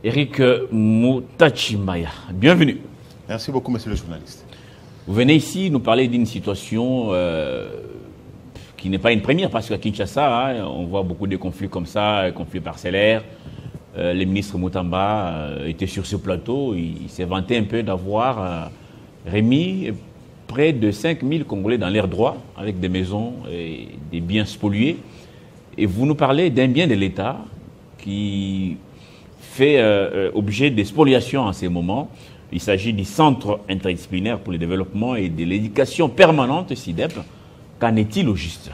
Eric Moutachimaya, bienvenue. Merci beaucoup, monsieur le journaliste. Vous venez ici nous parler d'une situation qui n'est pas une première, parce qu'à Kinshasa, on voit beaucoup de conflits comme ça, conflits parcellaires. Le ministre Moutamba était sur ce plateau, il s'est vanté un peu d'avoir remis près de 5000 Congolais dans l'air droit, avec des maisons et des biens spoliés. Et vous nous parlez d'un bien de l'État qui fait objet de spoliation en ces moments. Il s'agit du Centre interdisciplinaire pour le développement et de l'éducation permanente, CIDEP. Qu'en est-il au juste?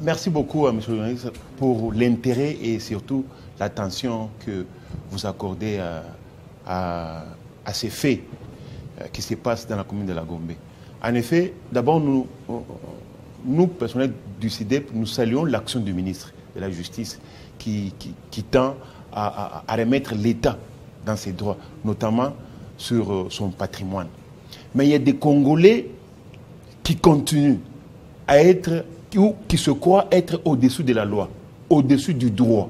Merci beaucoup, monsieur le journaliste, pour l'intérêt et surtout l'attention que vous accordez à ces faits qui se passent dans la commune de la Gombe. En effet, d'abord, nous, personnels du CIDEP, nous saluons l'action du ministre de la Justice qui tend à remettre l'État dans ses droits, notamment sur son patrimoine. Mais il y a des Congolais qui continuent à être, ou qui se croient être au-dessus de la loi, au-dessus du droit,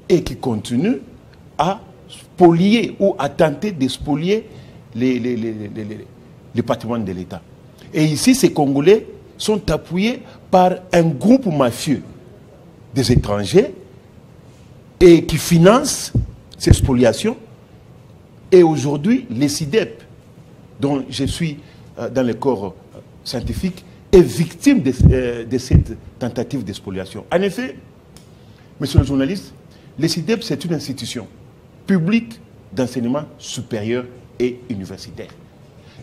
et qui continuent à spolier ou à tenter de spolier le patrimoine de l'État. Et ici, ces Congolais sont appuyés par un groupe mafieux des étrangers et qui finance ces spoliations. Et aujourd'hui, les CIDEP, dont je suis dans le corps scientifique, est victime de cette tentative de spoliation. En effet, monsieur le journaliste, les CIDEP, c'est une institution publique d'enseignement supérieur et universitaire.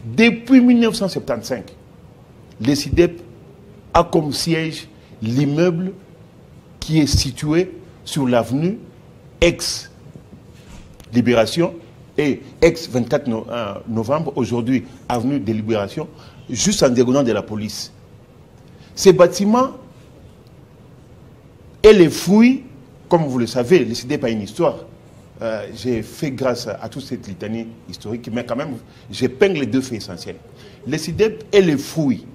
Depuis 1975, les CIDEP a comme siège l'immeuble qui est situé sur l'avenue ex-Libération et ex-24 novembre, aujourd'hui avenue de Libération, juste en diagonale de la police. Ces bâtiments et les fouilles, comme vous le savez, le CIDEP a une histoire. J'ai fait grâce à toute cette litanie historique, mais quand même, j'épingle les deux faits essentiels. Le CIDEP et les fouilles,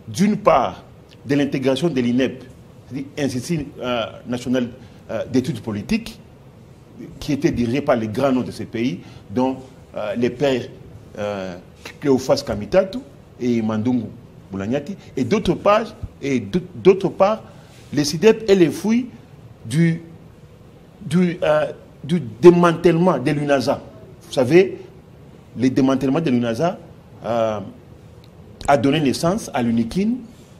d'une part, de l'intégration de l'INEP, Institut national d'études politiques, qui était dirigé par les grands noms de ce pays, dont les pères Cléophas Kamitatu et Mandungu Boulanyati, et d'autre part, les CIDEP et les fouilles du démantèlement de l'UNASA. Vous savez, le démantèlement de l'UNASA a donné naissance à l'UNIKIN,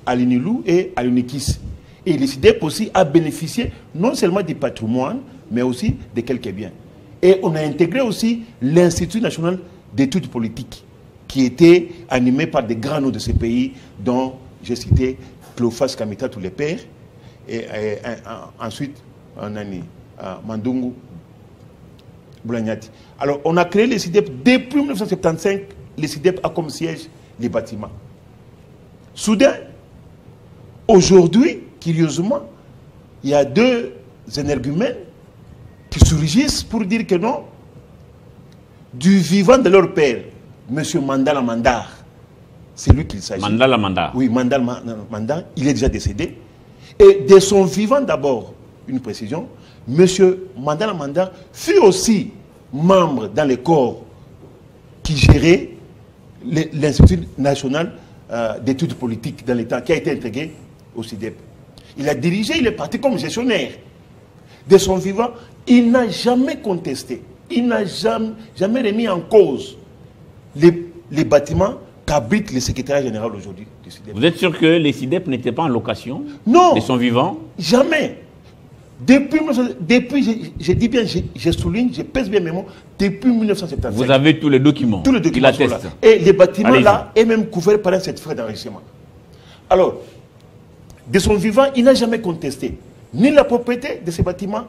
à l'UNILU et à l'UNIKIS. Et le CIDEP aussi a bénéficié non seulement du patrimoine, mais aussi de quelques biens. Et on a intégré aussi l'Institut national d'études politiques, qui était animé par des grands noms de ce pays, dont j'ai cité Cléophas Kamitatu, les pères, et ensuite on a mis Mandungu Boulanyati. Alors, on a créé les CIDEP depuis 1975. Les CIDEP a comme siège les bâtiments. Soudain, aujourd'hui, curieusement, il y a deux énergumènes qui surgissent pour dire que non, du vivant de leur père, M. Mandala Mandar, c'est lui qu'il s'agit. Mandala Mandar. Oui, Mandala Mandar, il est déjà décédé. Et de son vivant d'abord, une précision, M. Mandala Mandar fut aussi membre dans les corps qui géraient l'Institut national d'études politiques dans l'État, qui a été intégré au CIDEP. Il a dirigé, il est parti comme gestionnaire. De son vivant, il n'a jamais contesté, il n'a jamais remis en cause les bâtiments qu'habite le secrétaire général aujourd'hui du CIDEP. Vous êtes sûr que les CIDEP n'étaient pas en location? Non. De son vivant? Jamais. Depuis, je dis bien, je souligne, je pèse bien mes mots, depuis 1975. Vous avez tous les documents? Tous les documents sont là. Et les bâtiments là est même couvert par un certificat d'enrichissement. Alors, de son vivant, il n'a jamais contesté ni la propriété de ces bâtiments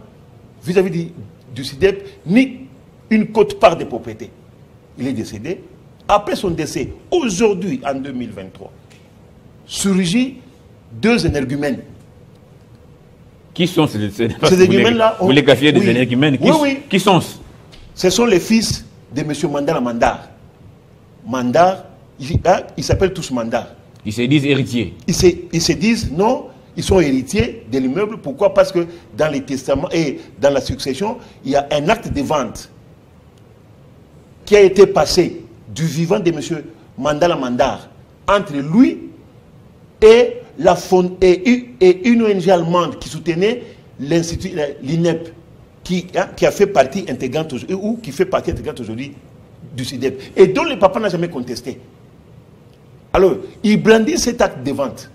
vis-à-vis du CIDEP, ni une quote-part des propriétés. Il est décédé. Après son décès, aujourd'hui, en 2023, surgit deux énergumènes. Qui sont ces énergumènes-là? Vous les qualifiez des énergumènes? Qui sont? Ce sont les fils de M. Mandala Mandar. Mandar, ils s'appellent tous Mandar. Ils se disent héritiers. Ils se disent non, ils sont héritiers de l'immeuble. Pourquoi? Parce que dans les testaments et dans la succession, il y a un acte de vente qui a été passé du vivant de M. Mandala Mandar entre lui et une ONG allemande qui soutenait l'institut, l'INEP, qui a fait partie intégrante ou qui fait partie intégrante aujourd'hui du SIDEP, et dont le papa n'a jamais contesté. Alors, il brandit cet acte de vente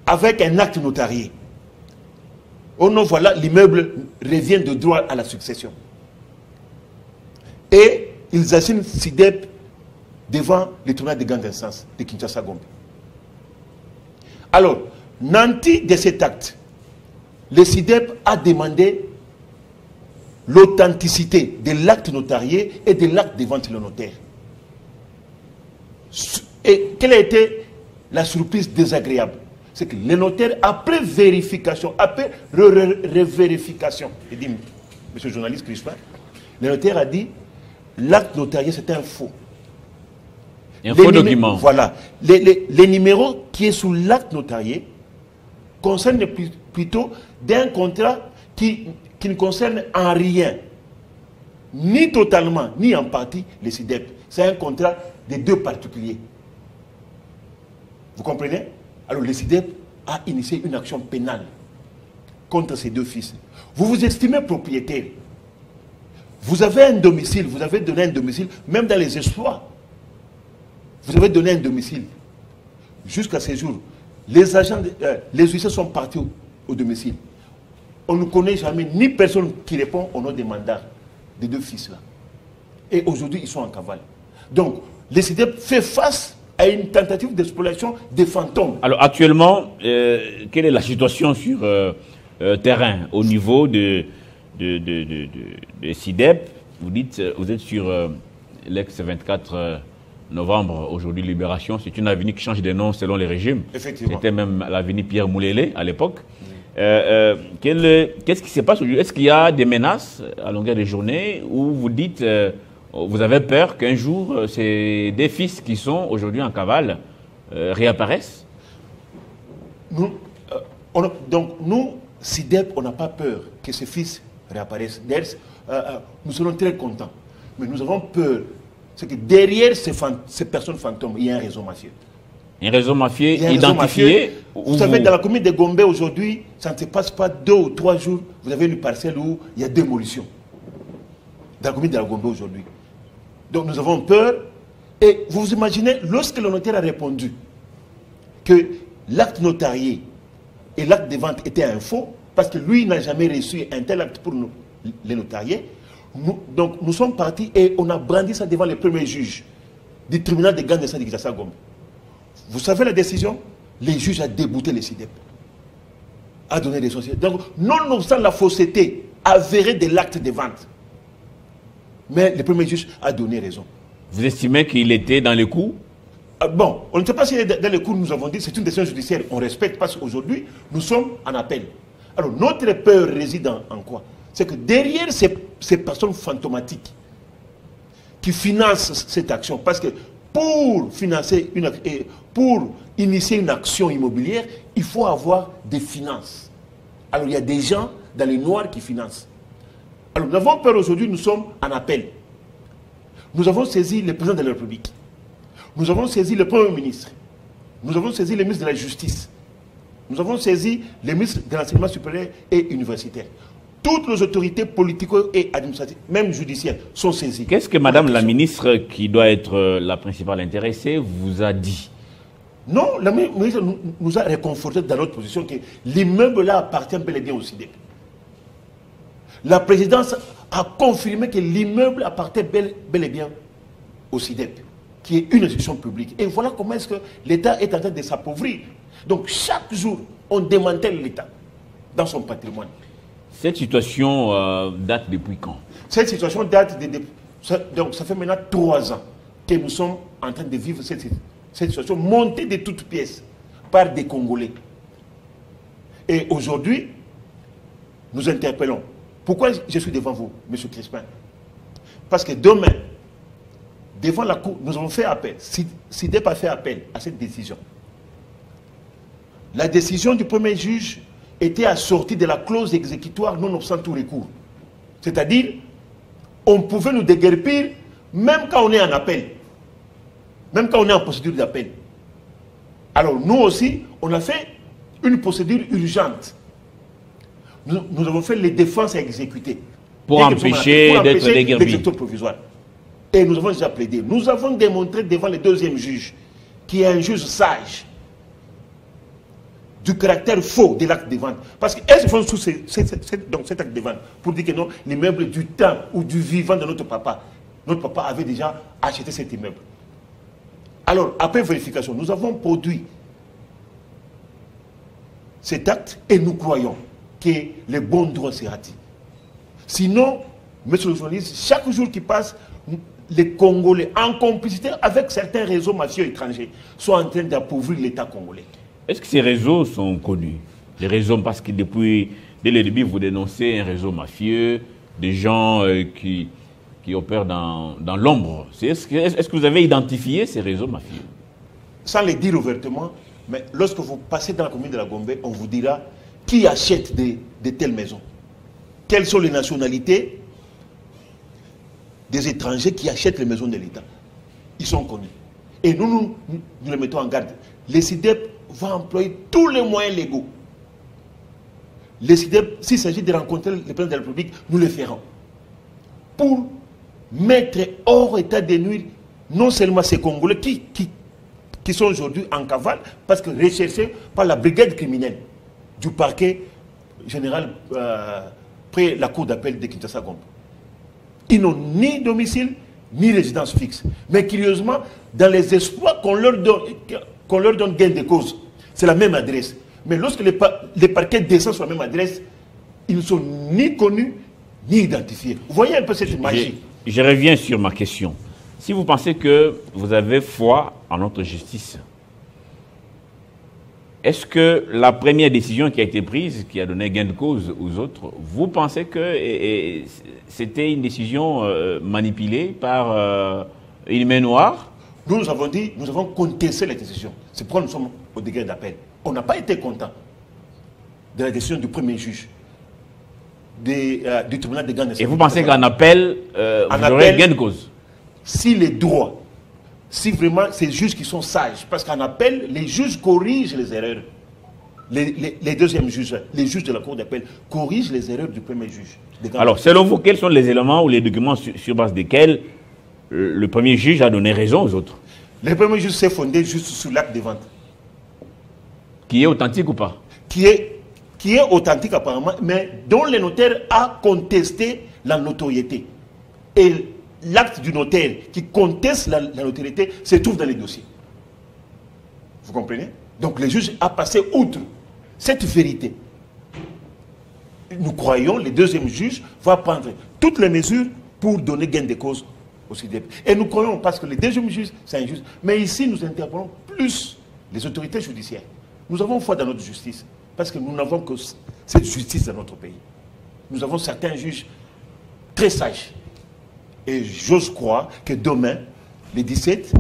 avec un acte notarié. Oh non, voilà, l'immeuble revient de droit à la succession. Et ils assignent SIDEP devant le tribunal de grande instance de Kinshasa-Gombe. Alors, nanti de cet acte, le SIDEP a demandé l'authenticité de l'acte notarié et de l'acte de vente le notaire. Et quelle a été la surprise désagréable? C'est que le notaire, après vérification, après revérification, il dit, monsieur le journaliste Crispin, le notaire a dit, l'acte notarié c'est un faux. Un faux document. Voilà. Les numéros qui est sous l'acte notarié concernent plutôt d'un contrat qui ne concerne en rien, ni totalement, ni en partie, les SIDEP. C'est un contrat de deux particuliers. Vous comprenez? Alors le SIDEP a initié une action pénale contre ces deux fils. Vous vous estimez propriétaire. Vous avez un domicile, vous avez donné un domicile, même dans les exploits. Vous avez donné un domicile. Jusqu'à ce jour, les agents, les huissiers sont partis au domicile. On ne connaît jamais ni personne qui répond au nom des mandats des deux fils-là. Et aujourd'hui, ils sont en cavale. Donc, le SIDEP fait face à une tentative d'exploitation des fantômes. Alors, actuellement, quelle est la situation sur terrain au niveau de SIDEP? Vous dites, vous êtes sur l'ex-24 novembre, aujourd'hui Libération. C'est une avenue qui change de nom selon les régimes. Effectivement. C'était même l'avenue Pierre Moulélé à l'époque. Qu'est-ce qui se passe aujourd'hui? Est-ce qu'il y a des menaces à longueur de journée où vous dites, vous avez peur qu'un jour ces deux fils qui sont aujourd'hui en cavale réapparaissent? Donc nous, SIDEP, on n'a pas peur que ces fils réapparaissent. Nous serons très contents. Mais nous avons peur. C'est que derrière ces personnes fantômes, il y a un réseau mafieux. Un réseau mafieux identifié? Vous savez, dans la commune de Gombe aujourd'hui, ça ne se passe pas 2 ou 3 jours. Vous avez une parcelle où il y a démolition. Dans la commune de la Gombe aujourd'hui. Donc nous avons peur. Et vous vous imaginez, lorsque le notaire a répondu que l'acte notarié et l'acte de vente étaient un faux, parce que lui n'a jamais reçu un tel acte pour nous, les notariés, donc nous sommes partis et on a brandi ça devant le premier juge du tribunal de grande instance de Kinshasa-Gombe. Vous savez la décision? Les juges ont débouté les SIDEP, a donné des sociétés. Donc, nonobstant la fausseté avérée de l'acte de vente, mais le premier juge a donné raison. Vous estimez qu'il était dans les coups? Bon, on ne sait pas s'il est dans les coups, nous avons dit, c'est une décision judiciaire, on respecte parce qu'aujourd'hui, nous sommes en appel. Alors, notre peur réside en quoi? C'est que derrière ces personnes fantomatiques qui financent cette action, parce que pour financer pour initier une action immobilière, il faut avoir des finances. Alors il y a des gens dans les noirs qui financent. Alors nous avons peur aujourd'hui, nous sommes en appel. Nous avons saisi le président de la République. Nous avons saisi le Premier ministre. Nous avons saisi le ministre de la Justice. Nous avons saisi le ministre de l'Enseignement supérieur et universitaire. Toutes les autorités politiques et administratives, même judiciaires, sont saisies. Qu'est-ce que Madame la ministre, qui doit être la principale intéressée, vous a dit? Non, la ministre nous a réconforté dans notre position que l'immeuble-là appartient bel et bien au SIDEP. La présidence a confirmé que l'immeuble appartient bel et bien au SIDEP, qui est une institution publique. Et voilà comment est-ce que l'État est en train de s'appauvrir. Donc chaque jour, on démantèle l'État dans son patrimoine. Cette situation date depuis quand? Cette situation date donc ça fait maintenant 3 ans que nous sommes en train de vivre cette situation montée de toutes pièces par des Congolais. Et aujourd'hui, nous interpellons. Pourquoi je suis devant vous, M. Crispin? Parce que demain, devant la Cour, nous avons fait appel. SIDEP a fait appel à cette décision. La décision du premier juge était assortie de la clause exécutoire nonobstant tout recours. C'est-à-dire, on pouvait nous déguerpir même quand on est en appel, même quand on est en procédure d'appel. Alors nous aussi, on a fait une procédure urgente. Nous avons fait les défenses à exécuter. Pour empêcher d'être déguerpis. L'exécution provisoire. Et nous avons déjà plaidé. Nous avons démontré devant le deuxième juge, qui est un juge sage, du caractère faux de l'acte de vente. Parce qu'elles se font sous cet acte de vente pour dire que non, l'immeuble du temps ou du vivant de notre papa avait déjà acheté cet immeuble. Alors, après vérification, nous avons produit cet acte et nous croyons que le bon droit sera dit. Sinon, monsieur le journaliste, chaque jour qui passe, les Congolais, en complicité avec certains réseaux mafieux étrangers, sont en train d'appauvrir l'État congolais. Est-ce que ces réseaux sont connus? Les réseaux, parce que dès le début, vous dénoncez un réseau mafieux, des gens qui opèrent dans l'ombre. Est-ce que vous avez identifié ces réseaux mafieux? Sans les dire ouvertement, mais lorsque vous passez dans la commune de la Gombe, on vous dira qui achète de telles maisons. Quelles sont les nationalités des étrangers qui achètent les maisons de l'État? Ils sont connus. Et nous les mettons en garde. Les CIDEP vont employer tous les moyens légaux. Les CIDEP, s'il s'agit de rencontrer le président de la République, nous le ferons. Pour mettre hors état de nuire non seulement ces Congolais qui sont aujourd'hui en cavale, parce que recherchés par la brigade criminelle du parquet général près la cour d'appel de Kinshasa-Gombe. Ils n'ont ni domicile, ni résidence fixe. Mais curieusement, dans les espoirs qu'on leur donne gain de cause, c'est la même adresse. Mais lorsque les parquets descendent sur la même adresse, ils ne sont ni connus, ni identifiés. Vous voyez un peu cette magie. Je reviens sur ma question. Si vous pensez que vous avez foi en notre justice, est-ce que la première décision qui a été prise, qui a donné gain de cause aux autres, vous pensez que c'était une décision manipulée par une main noire? Nous avons dit, nous avons contesté la décision. C'est pourquoi nous sommes au degré d'appel. On n'a pas été content de la décision du premier juge du tribunal de grande instance. Et vous pensez qu'en appel, vous aurez gain de cause? Si les droits, si vraiment ces juges qui sont sages, parce qu'en appel, les juges corrigent les erreurs. Les deuxièmes juges, les juges de la cour d'appel, corrigent les erreurs du premier juge. Alors, selon vous, quels sont les éléments ou les documents sur base desquels le premier juge a donné raison aux autres? Le premier juge s'est fondé juste sur l'acte de vente. Qui est authentique ou pas? Qui est authentique apparemment, mais dont le notaire a contesté la notoriété. Et l'acte du notaire qui conteste la notoriété se trouve dans les dossiers. Vous comprenez? Donc le juge a passé outre cette vérité. Nous croyons, le deuxième juge va prendre toutes les mesures pour donner gain de cause au CIDEP. Et nous croyons, parce que le deuxième juge, c'est un juge. Mais ici, nous interpellons plus les autorités judiciaires. Nous avons foi dans notre justice, parce que nous n'avons que cette justice dans notre pays. Nous avons certains juges très sages. Et j'ose croire que demain, le 17,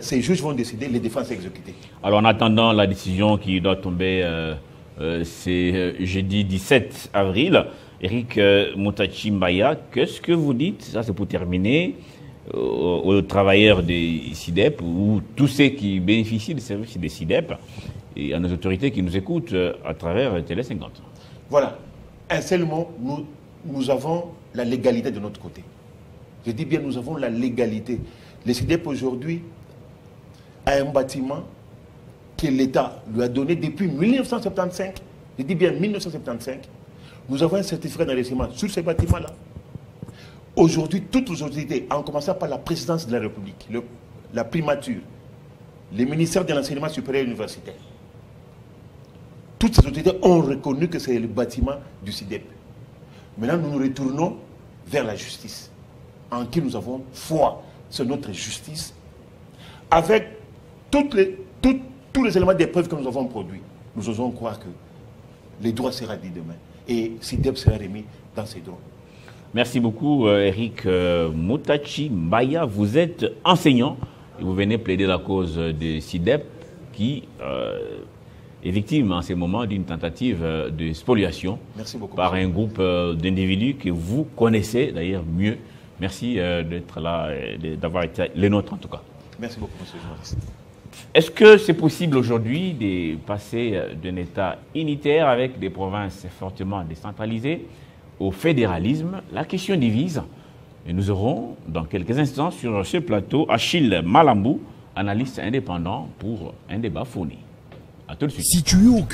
ces juges vont décider les défenses exécutées. Alors en attendant la décision qui doit tomber, c'est jeudi 17 avril, Eric Moutachi Mbaya, qu'est-ce que vous dites, ça c'est pour terminer, aux travailleurs des CIDEP ou tous ceux qui bénéficient des services des CIDEP et à nos autorités qui nous écoutent à travers Télé 50? Voilà, un seul mot, nous avons la légalité de notre côté. Je dis bien, nous avons la légalité. Le CIDEP aujourd'hui a un bâtiment que l'État lui a donné depuis 1975. Je dis bien 1975. Nous avons un certificat d'enregistrement sur ce bâtiment-là. Aujourd'hui, toutes les autorités, en commençant par la présidence de la République, la primature, le ministère de l'enseignement supérieur et universitaire, toutes ces autorités ont reconnu que c'est le bâtiment du CIDEP. Maintenant, nous nous retournons vers la justice, en qui nous avons foi sur notre justice, avec tous les éléments d'épreuve que nous avons produits. Nous osons croire que les droits seront dit demain et CIDEP sera remis dans ses droits. Merci beaucoup, Eric Moutachi Mbaya. Vous êtes enseignant et vous venez plaider la cause des CIDEP qui est victime en ce moment d'une tentative de spoliation par un groupe d'individus que vous connaissez d'ailleurs mieux. Merci d'être là, d'avoir été les nôtres en tout cas. Merci beaucoup, monsieur le journaliste. Est-ce que c'est possible aujourd'hui de passer d'un État unitaire avec des provinces fortement décentralisées au fédéralisme? La question divise. Et nous aurons dans quelques instants sur ce plateau Achille Malambou, analyste indépendant, pour un débat fourni. À tout de suite.